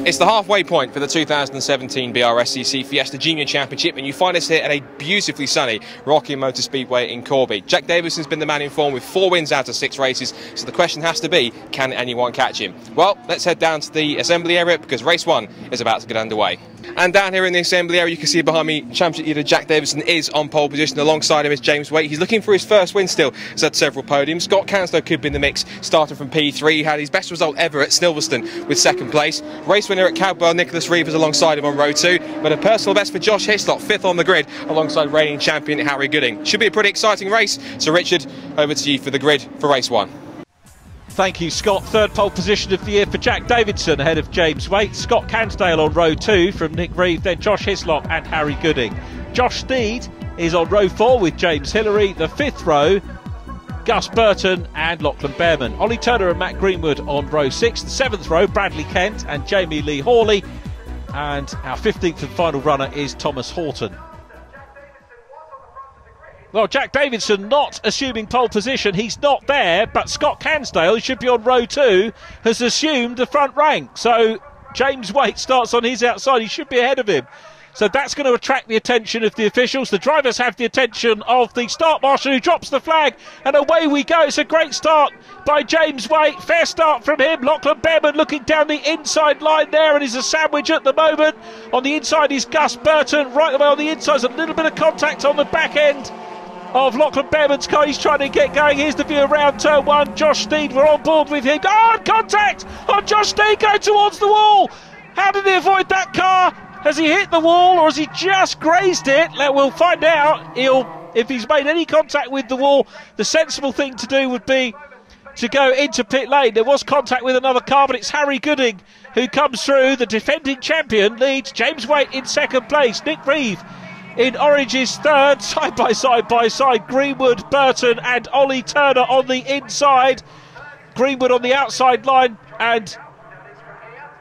It's the halfway point for the 2017 BRSCC Fiesta Junior Championship, and you find us here at a beautifully sunny Rockingham Motor Speedway in Corby. Jack Davidson's been the man in form with 4 wins out of 6 races, so the question has to be, can anyone catch him? Well, let's head down to the assembly area because race 1 is about to get underway. And down here in the assembly area, you can see behind me, Championship leader Jack Davidson is on pole position. Alongside him is James Waite. He's looking for his first win still. He's had several podiums. Scott Canslow could be in the mix, starting from P3. He had his best result ever at Silverstone with 2nd place. Race winner at Cadwell, Nicholas Reevers alongside him on row 2. But a personal best for Josh Hislop, 5th on the grid, alongside reigning champion Harry Gooding. Should be a pretty exciting race. So Richard, over to you for the grid for race 1. Thank you, Scott. 3rd pole position of the year for Jack Davidson, ahead of James Waite. Scott Cansdale on row 2 from Nick Reeve, then Josh Hislop and Harry Gooding. Josh Steed is on row 4 with James Hillary. The 5th row, Gus Burton and Lachlan Behrman. Ollie Turner and Matt Greenwood on row 6. The 7th row, Bradley Kent and Jamie Lee Hawley. And our 15th and final runner is Thomas Horton. Well, Jack Davidson not assuming pole position. He's not there, but Scott Cansdale, who should be on row 2, has assumed the front rank. So James Waite starts on his outside. He should be ahead of him. So that's going to attract the attention of the officials. The drivers have the attention of the start marshal, who drops the flag, and away we go. It's a great start by James Waite. Fair start from him. Lachlan Behrman looking down the inside line there, and is a sandwich at the moment. On the inside is Gus Burton. Right away on the inside is a little bit of contact on the back end of Lachlan Behrman's car. He's trying to get going. Here's the view around turn 1. Josh Steed, we're on board with him. Oh, contact on Josh Steed going towards the wall. How did he avoid that car? Has he hit the wall or has he just grazed it? We'll find out. If he's made any contact with the wall, the sensible thing to do would be to go into pit lane. There was contact with another car, but it's Harry Gooding who comes through. The defending champion leads. James Waite in 2nd place. Nick Reeve in orange is 3rd, side by side, Greenwood, Burton and Ollie Turner on the inside. Greenwood on the outside line, and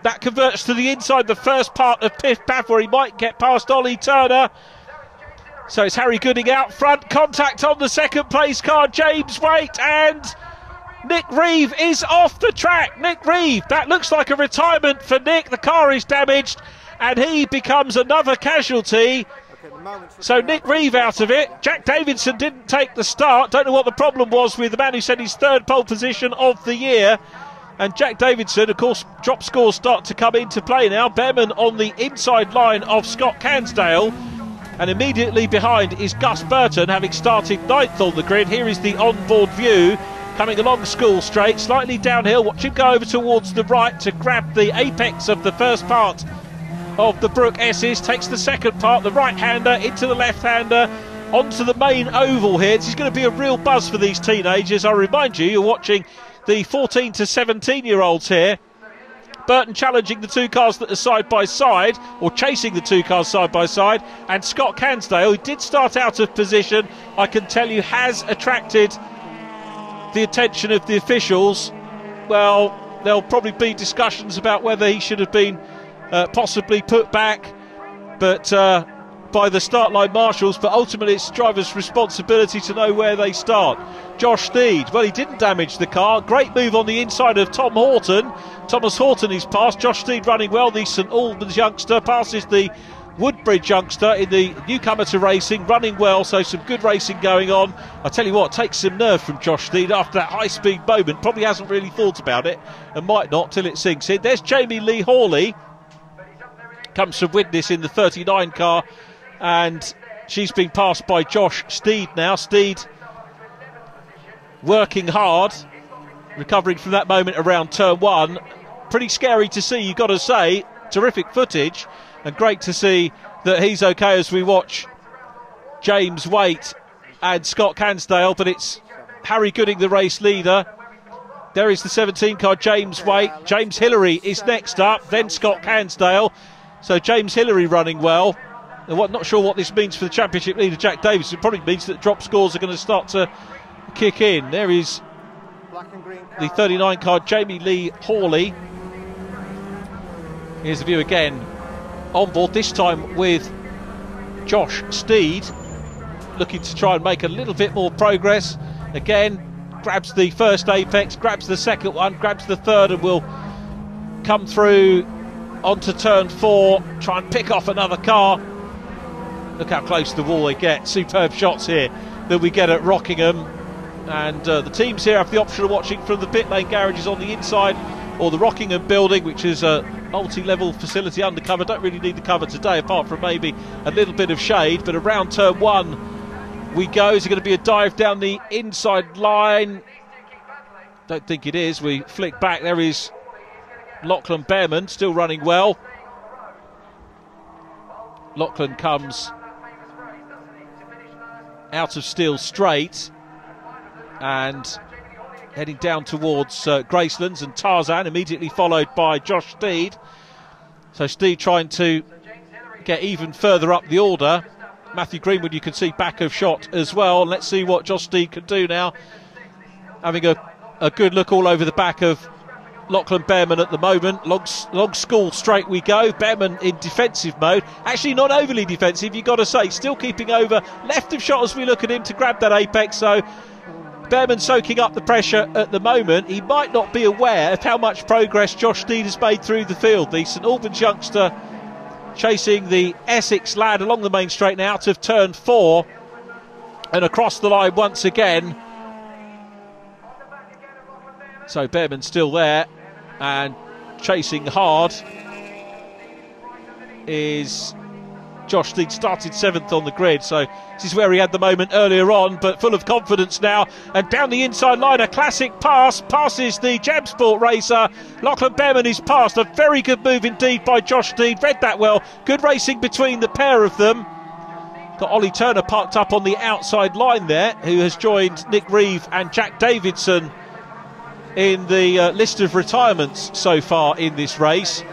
that converts to the inside, the first part of Piff Paff, where he might get past Ollie Turner. So it's Harry Gooding out front, contact on the 2nd place car, James Waite, and Nick Reeve is off the track. Nick Reeve, that looks like a retirement for Nick. The car is damaged and he becomes another casualty. So Nick Reeve out of it. Jack Davidson didn't take the start. Don't know what the problem was with the man who said his 3rd pole position of the year. And Jack Davidson, of course, drop scores start to come into play now. Behrman on the inside line of Scott Cansdale. And immediately behind is Gus Burton, having started 9th on the grid. Here is the onboard view. Coming along School Straight, slightly downhill. Watch him go over towards the right to grab the apex of the first part of the Brook S's, takes the 2nd part, the right-hander into the left-hander, onto the main oval here. This is going to be a real buzz for these teenagers. I remind you, you're watching the 14 to 17-year-olds here. Burton challenging the 2 cars that are side by side, or chasing the 2 cars side by side, and Scott Cansdale, who did start out of position, I can tell you has attracted the attention of the officials. Well, there'll probably be discussions about whether he should have been possibly put back, but by the start line marshals, but ultimately it's drivers' responsibility to know where they start. Josh Steed, well, he didn't damage the car. Great move on the inside of Tom Horton. Thomas Horton is past. Josh Steed running well. The St Albans youngster passes the Woodbridge youngster in the newcomer to racing, running well, so some good racing going on. I tell you what, takes some nerve from Josh Steed after that high-speed moment. Probably hasn't really thought about it, and might not till it sinks in. There's Jamie Lee Hawley. Comes from Woodwiss in the 39 car, and she's been passed by Josh Steed now. Steed working hard, recovering from that moment around turn 1. Pretty scary to see, you've got to say. Terrific footage, and great to see that he's okay as we watch James Waite and Scott Cansdale, but it's Harry Gooding, the race leader. There is the 17 car, James Waite. James Hillary is next up, then Scott Cansdale. So James Hillary running well. And not sure what this means for the championship leader Jack Davis. It probably means that drop scores are going to start to kick in. There is the 39 car, Jamie Lee Hawley. Here's the view again on board, this time with Josh Steed, looking to try and make a little bit more progress. Again, grabs the first apex, grabs the second one, grabs the third, and will come through onto turn 4, try and pick off another car. Look how close to the wall they get. Superb shots here that we get at Rockingham. And the teams here have the option of watching from the pit lane garages on the inside, or the Rockingham building, which is a multi-level facility undercover. Don't really need the cover today, apart from maybe a little bit of shade. But around turn 1 we go. Is it going to be a dive down the inside line? Don't think it is. We flick back. There is Lachlan Behrman, still running well. Lachlan comes out of Steel Straight and heading down towards Gracelands, and Tarzan immediately followed by Josh Steed. So Steed trying to get even further up the order. Matthew Greenwood, you can see back of shot as well. And let's see what Josh Steed can do now. Having a good look all over the back of Lachlan Behrman at the moment. Long school straight we go. Behrman in defensive mode. Actually not overly defensive, you've got to say. Still keeping over left of shot as we look at him to grab that apex. So Behrman soaking up the pressure at the moment. He might not be aware of how much progress Josh Steed has made through the field. The St Albans youngster chasing the Essex lad along the main straight now out of turn 4 and across the line once again. So Behrman still there and chasing hard is Josh Steed. Started 7th on the grid, so this is where he had the moment earlier on, but full of confidence now. And down the inside line, a classic pass, passes the Jamsport racer. Lachlan Behrman is past. A very good move indeed by Josh Steed. Read that well. Good racing between the pair of them. Got Ollie Turner parked up on the outside line there, who has joined Nick Reeve and Jack Davidson in the list of retirements so far in this race.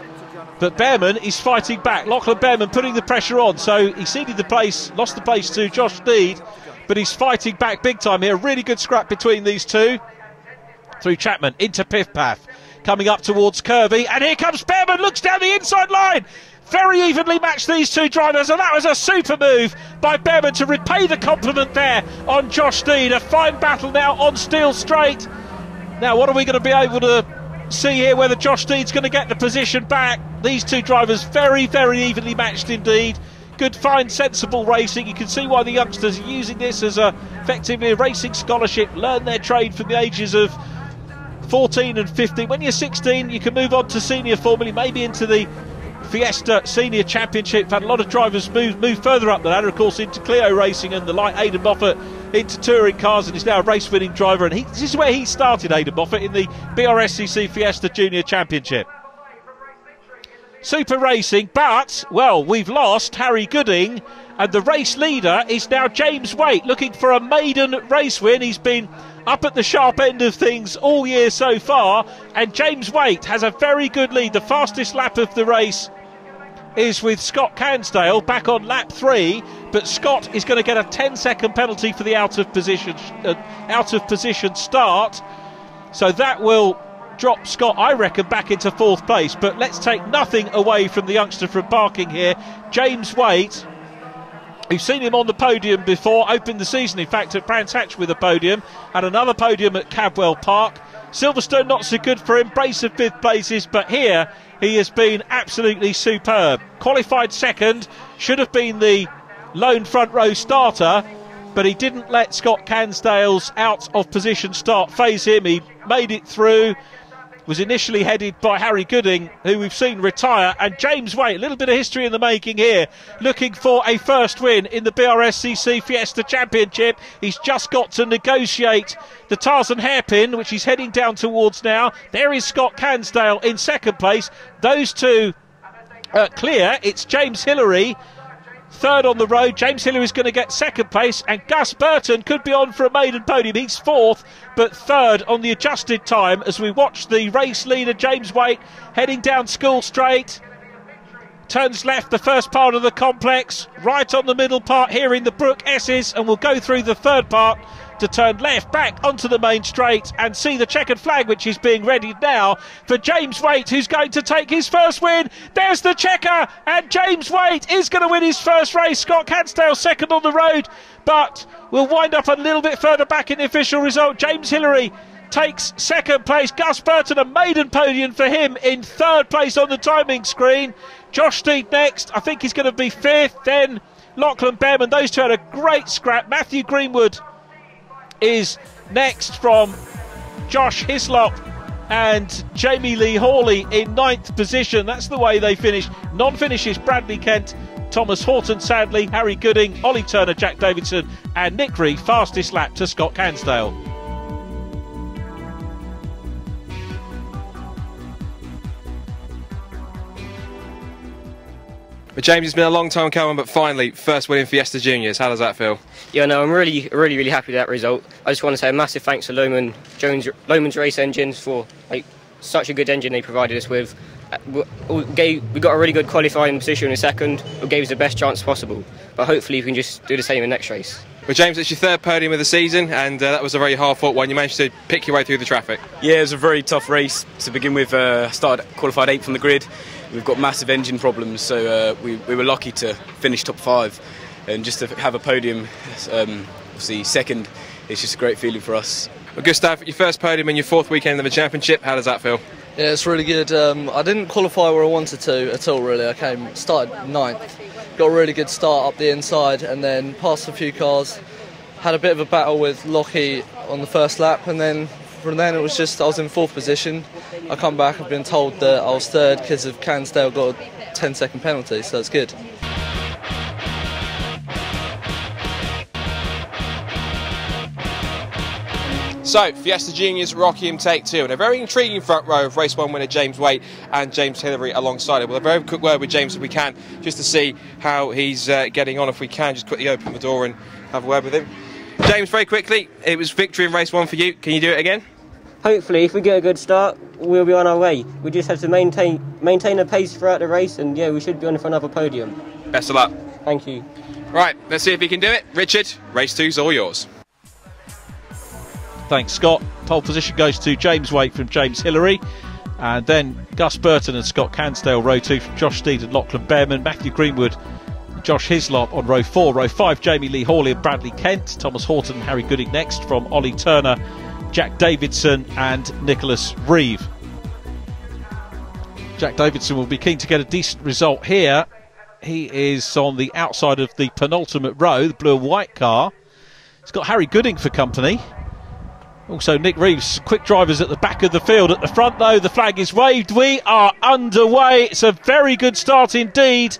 But Behrman is fighting back. Lachlan Behrman putting the pressure on. So he ceded the place, lost the place to Josh Steed, but he's fighting back big time here. Really good scrap between these two. Through Chapman into Piff Paff. Coming up towards Corby. And here comes Behrman. Looks down the inside line. Very evenly matched, these two drivers, and that was a super move by Behrman to repay the compliment there on Josh Steed. A fine battle now on Steel Straight. Now what are we going to be able to see here, whether Josh Steed's going to get the position back? These two drivers very, very evenly matched indeed. Good, fine, sensible racing. You can see why the youngsters are using this as effectively a racing scholarship. Learn their trade from the ages of 14 and 15. When you're 16, you can move on to senior formula, maybe into the Fiesta Senior Championship. Had a lot of drivers move further up the ladder, of course, into Clio racing and the light. Aidan Moffat into touring cars, and is now a race-winning driver. And this is where he started, Aidan Moffat, in the BRSCC Fiesta Junior Championship. Super racing, but, well, we've lost Harry Gooding, and the race leader is now James Waite, looking for a maiden race win. He's been up at the sharp end of things all year so far, and James Waite has a very good lead. The fastest lap of the race is with Scott Cansdale back on lap 3, but Scott is going to get a 10-second penalty for the out of position start, so that will drop Scott, I reckon, back into 4th place. But let's take nothing away from the youngster from parking here, James Waite. We've seen him on the podium before, opened the season in fact at Brands Hatch with a podium, had another podium at Cadwell Park. Silverstone not so good for him, brace of 5th places, but here he has been absolutely superb. Qualified 2nd, should have been the lone front row starter, but he didn't let Scott Cansdale's out of position start phase him. He made it through. Was initially headed by Harry Gooding, who we've seen retire, and James Waite, a little bit of history in the making here, looking for a first win in the BRSCC Fiesta Championship. He's just got to negotiate the Tarzan hairpin, which he's heading down towards now. There is Scott Cansdale in 2nd place. Those two clear. It's James Hillary 3rd on the road. James Hillary is going to get 2nd place, and Gus Burton could be on for a maiden podium. He's 4th, but 3rd on the adjusted time as we watch the race leader James Waite heading down School Straight. Turns left the first part of the complex, right on the middle part here in the Brook S's, and we'll go through the 3rd part to turn left back onto the main straight and see the checkered flag, which is being readied now for James Waite, who's going to take his first win. There's the checker, and James Waite is going to win his first race. Scott Cansdale second on the road, but we'll wind up a little bit further back in the official result. James Hillary takes second place. Gus Burton, a maiden podium for him, in third place on the timing screen. Josh Steed next, I think he's going to be fifth. Then Lachlan Behrman, those two had a great scrap. Matthew Greenwood is next from Josh Hislop, and Jamie Lee Hawley in ninth position. That's the way they finish. Non-finishes: Bradley Kent, Thomas Horton, sadly, Harry Gooding, Ollie Turner, Jack Davidson and Nick Reeve. Fastest lap to Scott Cansdale. But James, it's been a long time coming, but finally, first win in Fiesta Juniors. How does that feel? Yeah, no, I'm really happy with that result. I just want to say a massive thanks to Loman's Race Engines for such a good engine they provided us with. We got a really good qualifying position in second. It gave us the best chance possible. But hopefully we can just do the same in the next race. Well, James, it's your third podium of the season, and that was a very hard-fought one. You managed to pick your way through the traffic. Yeah, it was a very tough race to begin with. Qualified 8th on the grid. We've got massive engine problems, so we were lucky to finish top 5, and just to have a podium, obviously second, it's just a great feeling for us. Well, Gustav, your first podium in your 4th weekend of the championship. How does that feel? Yeah, it's really good. I didn't qualify where I wanted to at all, really. I started 9th, got a really good start up the inside, and then passed a few cars. Had a bit of a battle with Lockie on the first lap, and then from then it was just I was in 4th position. I come back, I've been told that I was 3rd because of Cansdale got a 10-second penalty, so it's good. So, Fiesta Juniors, Rockingham take 2, and a very intriguing front row of race 1 winner James Waite and James Hillary alongside it. We'll have a very quick word with James if we can, just to see how he's getting on. If we can, just quickly open the door and have a word with him. James, very quickly, it was victory in race 1 for you. Can you do it again? Hopefully, if we get a good start, we'll be on our way. We just have to maintain a pace throughout the race, and yeah, we should be on for another podium. Best of luck. Thank you. Right, let's see if he can do it. Richard, race 2's all yours. Thanks, Scott. Pole position goes to James Waite from James Hillary, and then Gus Burton and Scott Cansdale, row 2 from Josh Steed and Lachlan Behrman, Matthew Greenwood, Josh Hislop on row 4, row 5 Jamie Lee Hawley and Bradley Kent, Thomas Horton and Harry Gooding next from Ollie Turner, Jack Davidson and Nicholas Reeve. Jack Davidson will be keen to get a decent result here. He is on the outside of the penultimate row, the blue and white car. He's got Harry Gooding for company. Also Nick Reeves, quick drivers at the back of the field. At the front though, the flag is waved. We are underway. It's a very good start indeed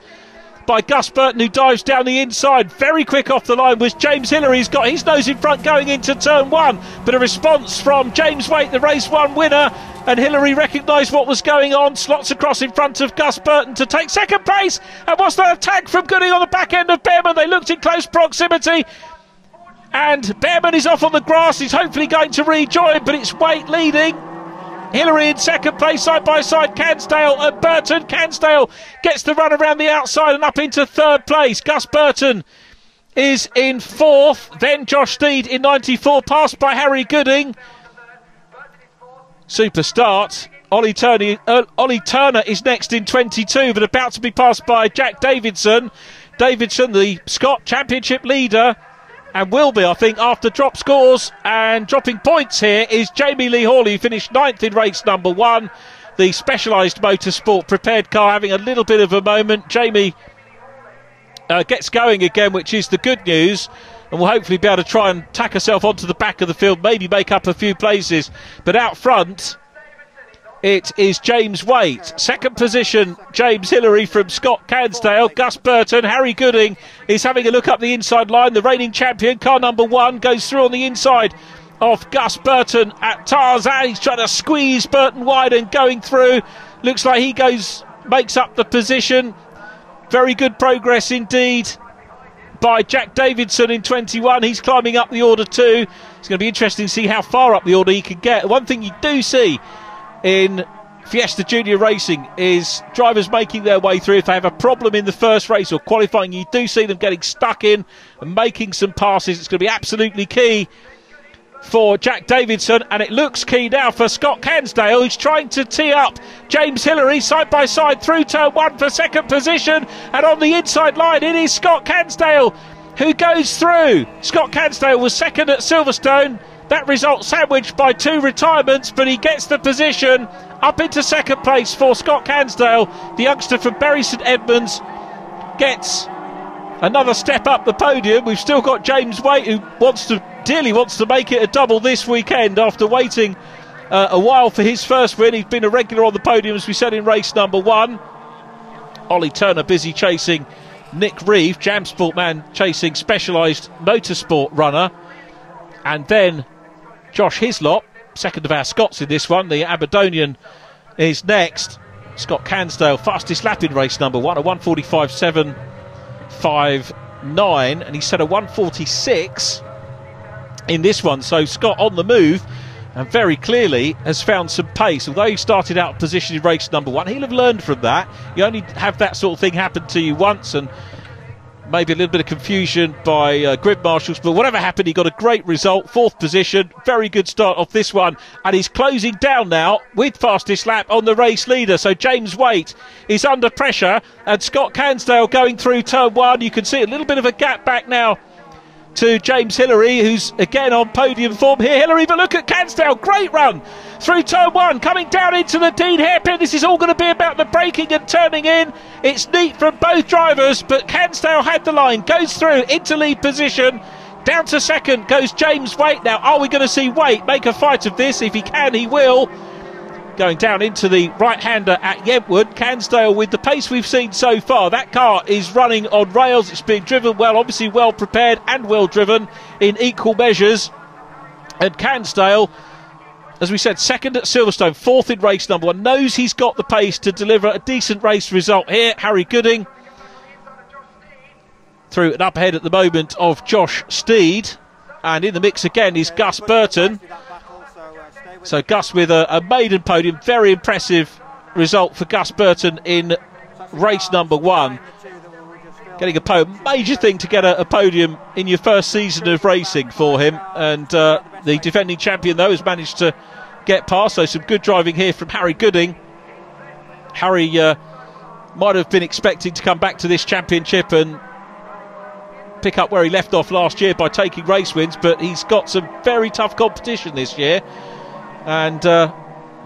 by Gus Burton, who dives down the inside. Very quick off the line was James Hillary. He's got his nose in front going into turn 1, but a response from James Waite, the race 1 winner, and Hillary recognised what was going on, slots across in front of Gus Burton to take second place. And was there a tag from Gooding on the back end of Behrman? They looked in close proximity, and Behrman is off on the grass. He's hopefully going to rejoin, but it's Waite leading. Hillary in second place, side by side Cansdale and Burton. Cansdale gets the run around the outside and up into third place. Gus Burton is in 4th, then Josh Steed in 94, passed by Harry Gooding. Super start. Ollie Turner is next in 22, but about to be passed by Jack Davidson. Davidson, the Scott Championship leader, and will be, I think, after drop scores and dropping points here, is Jamie Lee Hawley, who finished 9th in race number 1. The Specialised Motorsport prepared car having a little bit of a moment. Jamie gets going again, which is the good news, and will hopefully be able to try and tack herself onto the back of the field, maybe make up a few places. But out front, it is James Waite. Second position, James Hillary from Scott Cansdale. Gus Burton, Harry Gooding is having a look up the inside line. The reigning champion, car number 1, goes through on the inside of Gus Burton at Tarzan. He's trying to squeeze Burton wide and going through. Looks like he makes up the position. Very good progress indeed by Jack Davidson in 21. He's climbing up the order too. It's going to be interesting to see how far up the order he can get. One thing you do see in Fiesta Junior Racing is drivers making their way through. If they have a problem in the first race or qualifying, you do see them getting stuck in and making some passes. It's going to be absolutely key for Jack Davidson, and it looks key now for Scott Cansdale, who's trying to tee up James Hillary side by side through turn 1 for second position, and on the inside line it is Scott Cansdale who goes through. Scott Cansdale was second at Silverstone. That result sandwiched by 2 retirements, but he gets the position up into second place for Scott Cansdale. The youngster from Bury St Edmunds gets another step up the podium. We've still got James Waite, who dearly wants to make it a double this weekend after waiting a while for his first win. He's been a regular on the podium, as we said, in race number 1. Ollie Turner busy chasing Nick Reeve, Jam Sport man chasing Specialised Motorsport runner. And then Josh Hislop, second of our Scots in this one, the Aberdonian, is next. Scott Cansdale, fastest lap in race number 1, a 1:45.759, and he set a 1:46 in this one. So Scott on the move, and very clearly has found some pace. Although he started out position in race number 1, he'll have learned from that. You only have that sort of thing happen to you once, and maybe a little bit of confusion by grid marshals, but whatever happened, he got a great result, 4th position. Very good start off this one, and he's closing down now with fastest lap on the race leader. So James Waite is under pressure, and Scott Cansdale going through turn 1. You can see a little bit of a gap back now to James Hillary, who's again on podium form here. Hillary, but look at Cansdale, great run through turn 1, coming down into the Dean hairpin. This is all going to be about the braking and turning in. It's neat from both drivers, but Cansdale had the line, goes through into lead position. Down to second goes James Waite. Now, are we going to see Waite make a fight of this? If he can, he will. Going down into the right-hander at Yentwood. Cansdale, with the pace we've seen so far, that car is running on rails. It's being driven well, obviously well prepared and well driven in equal measures. And Cansdale, as we said, second at Silverstone, 4th in race number 1, knows he's got the pace to deliver a decent race result here. Harry Gooding through and up ahead at the moment of Josh Steed, and in the mix again is Gus Burton. So Gus with a maiden podium, very impressive result for Gus Burton in race number 1. Getting a podium, major thing to get a podium in your first season of racing for him. And the defending champion, though, has managed to get past. So some good driving here from Harry Gooding. Harry might have been expecting to come back to this championship and pick up where he left off last year by taking race wins, but he's got some very tough competition this year, and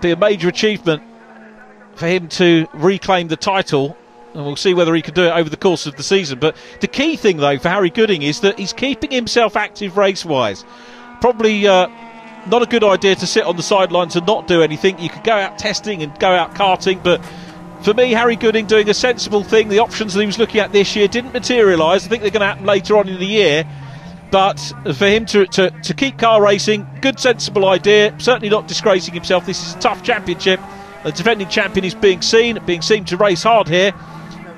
be a major achievement for him to reclaim the title, and we'll see whether he can do it over the course of the season. But the key thing, though, for Harry Gooding is that he's keeping himself active race-wise. Probably not a good idea to sit on the sidelines and not do anything. You could go out testing and go out karting, but for me, Harry Gooding doing a sensible thing. The options that he was looking at this year didn't materialise. I think they're going to happen later on in the year. But for him to keep car racing, good sensible idea, certainly not disgracing himself. This is a tough championship. The defending champion is being seen to race hard here,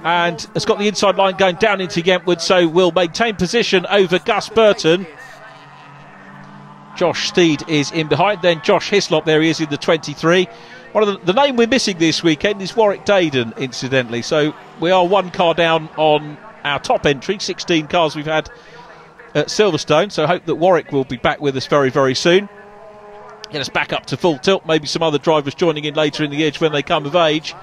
and has got the inside line going down into Yentwood, so will maintain position over Gus Burton. Josh Steed is in behind, then Josh Hislop, there he is in the 23. One of the name we're missing this weekend is Warwick Dayden, incidentally, so we are one car down on our top entry, 16 cars we've had at Silverstone, so I hope that Warwick will be back with us very, very soon. Get us back up to full tilt, maybe some other drivers joining in later in the edge when they come of age.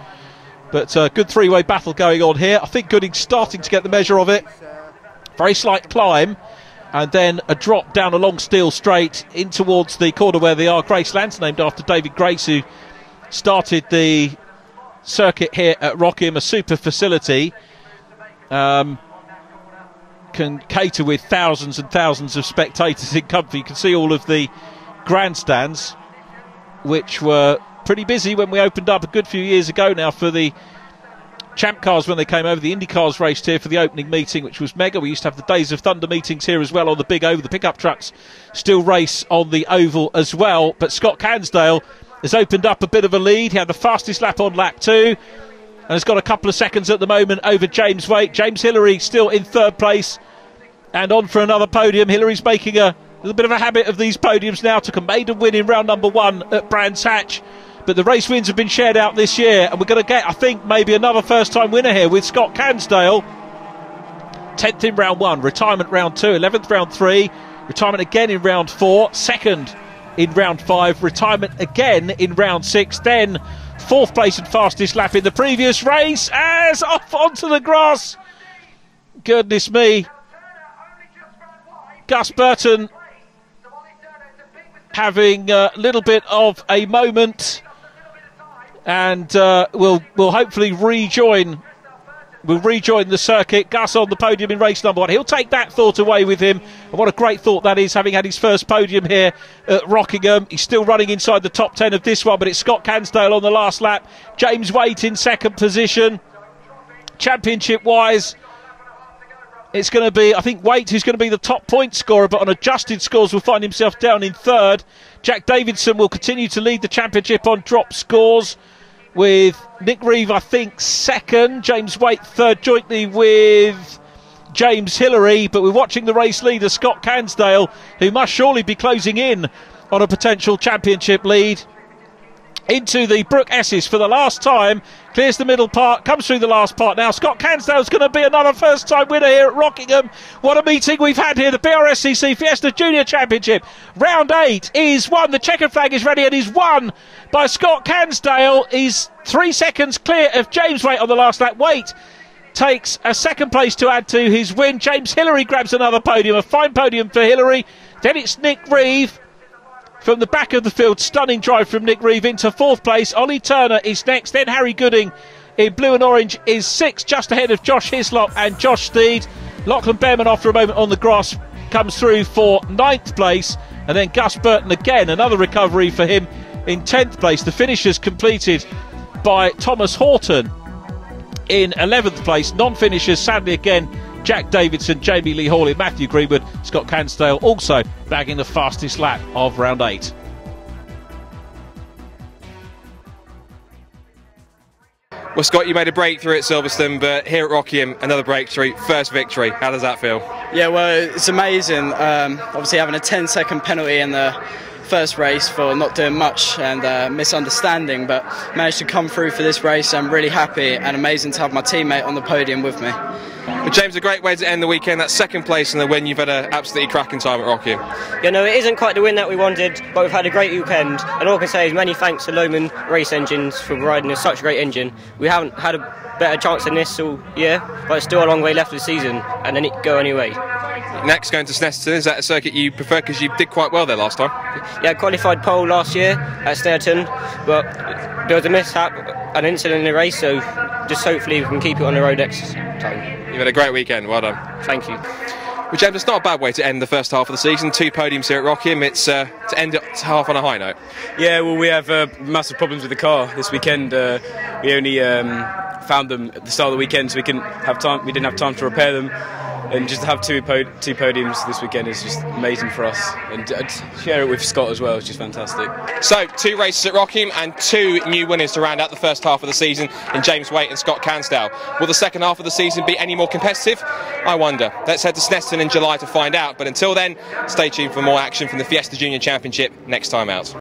But good three-way battle going on here. I think Gooding's starting to get the measure of it. Very slight climb, and then a drop down a long steel straight in towards the corner where they are. Graceland's named after David Grace, who started the circuit here at Rockingham, a super facility. Can cater with thousands and thousands of spectators in comfort. You can see all of the grandstands, which were pretty busy when we opened up a good few years ago now for the Champ Cars when they came over. The Indy Cars raced here for the opening meeting, which was mega. We used to have the Days of Thunder meetings here as well on the big oval. The pickup trucks still race on the oval as well. But Scott Cansdale has opened up a bit of a lead. He had the fastest lap on lap 2 and has got a couple of seconds at the moment over James Waite. James Hillary still in 3rd place and on for another podium. Hillary's making a little bit of a habit of these podiums now. Took a maiden win in round number 1 at Brands Hatch, but the race wins have been shared out this year, and we're going to get, I think, maybe another first-time winner here with Scott Cansdale. 10th in round 1, retirement round 2, 11th round 3. retirement again in round 4, second in round 5, retirement again in round 6, then 4th place and fastest lap in the previous race, as off onto the grass. Goodness me. Gus Burton having a little bit of a moment, and will hopefully rejoin the circuit. Gus on the podium in race number 1. He'll take that thought away with him, and what a great thought that is, having had his first podium here at Rockingham. He's still running inside the top 10 of this one, but it's Scott Cansdale on the last lap. James Waite in second position. Championship wise, it's going to be, I think, Waite who's going to be the top point scorer, but on adjusted scores will find himself down in 3rd. Jack Davidson will continue to lead the championship on drop scores, with Nick Reeve, I think, 2nd. James Waite 3rd, jointly with James Hillary. But we're watching the race leader, Scott Cansdale, who must surely be closing in on a potential championship lead, into the Brook Esses for the last time. Clears the middle part, comes through the last part now. Scott Cansdale's going to be another first-time winner here at Rockingham. What a meeting we've had here. The BRSCC Fiesta Junior Championship. Round 8 is won. The checkered flag is ready and is won by Scott Cansdale. He's 3 seconds clear of James Waite on the last lap. Waite takes a 2nd place to add to his win. James Hillary grabs another podium. A fine podium for Hillary. Then it's Nick Reeve from the back of the field. Stunning drive from Nick Reeve into 4th place. Ollie Turner is next. Then Harry Gooding in blue and orange is 6th, just ahead of Josh Hislop and Josh Steed. Lachlan Behrman, after a moment on the grass, comes through for 9th place. And then Gus Burton again, another recovery for him in 10th place. The finish is completed by Thomas Horton in 11th place. Non-finishers, sadly again, Jack Davidson, Jamie Lee Hawley, Matthew Greenwood. Scott Cansdale also bagging the fastest lap of round 8. Well, Scott, you made a breakthrough at Silverstone, but here at Rockingham, another breakthrough, first victory. How does that feel? Yeah, well, it's amazing. Obviously having a 10-second penalty in the first race for not doing much and misunderstanding, but managed to come through for this race. I'm really happy, and amazing to have my teammate on the podium with me. Well, James, a great way to end the weekend. That 2nd place and the win. You've had an absolutely cracking time at Rockingham. Yeah, no, it isn't quite the win that we wanted, but we've had a great weekend. And all I can say is many thanks to Lohman Race Engines for providing us such a great engine. We haven't had a better chance than this all year, but it's still a long way left of the season, and then it can go anyway. Next, going to Snetterton. Is that a circuit you prefer, because you did quite well there last time? Yeah, I qualified pole last year at Snetterton, but there was a mishap, an incident in the race, so just hopefully we can keep it on the road next time. You've had a great weekend, well done. Thank you. Well, James, it's not a bad way to end the first half of the season. 2 podiums here at Rockingham. It's to end it half on a high note. Yeah, well, we have massive problems with the car this weekend. We only found them at the start of the weekend, so we didn't have time to repair them. And just to have two podiums this weekend is just amazing for us, and share it with Scott as well is just fantastic. So 2 races at Rockingham and 2 new winners to round out the first half of the season in James Waite and Scott Cansdale. Will the second half of the season be any more competitive? I wonder. Let's head to Snetterton in July to find out, but until then, stay tuned for more action from the Fiesta Junior Championship next time out.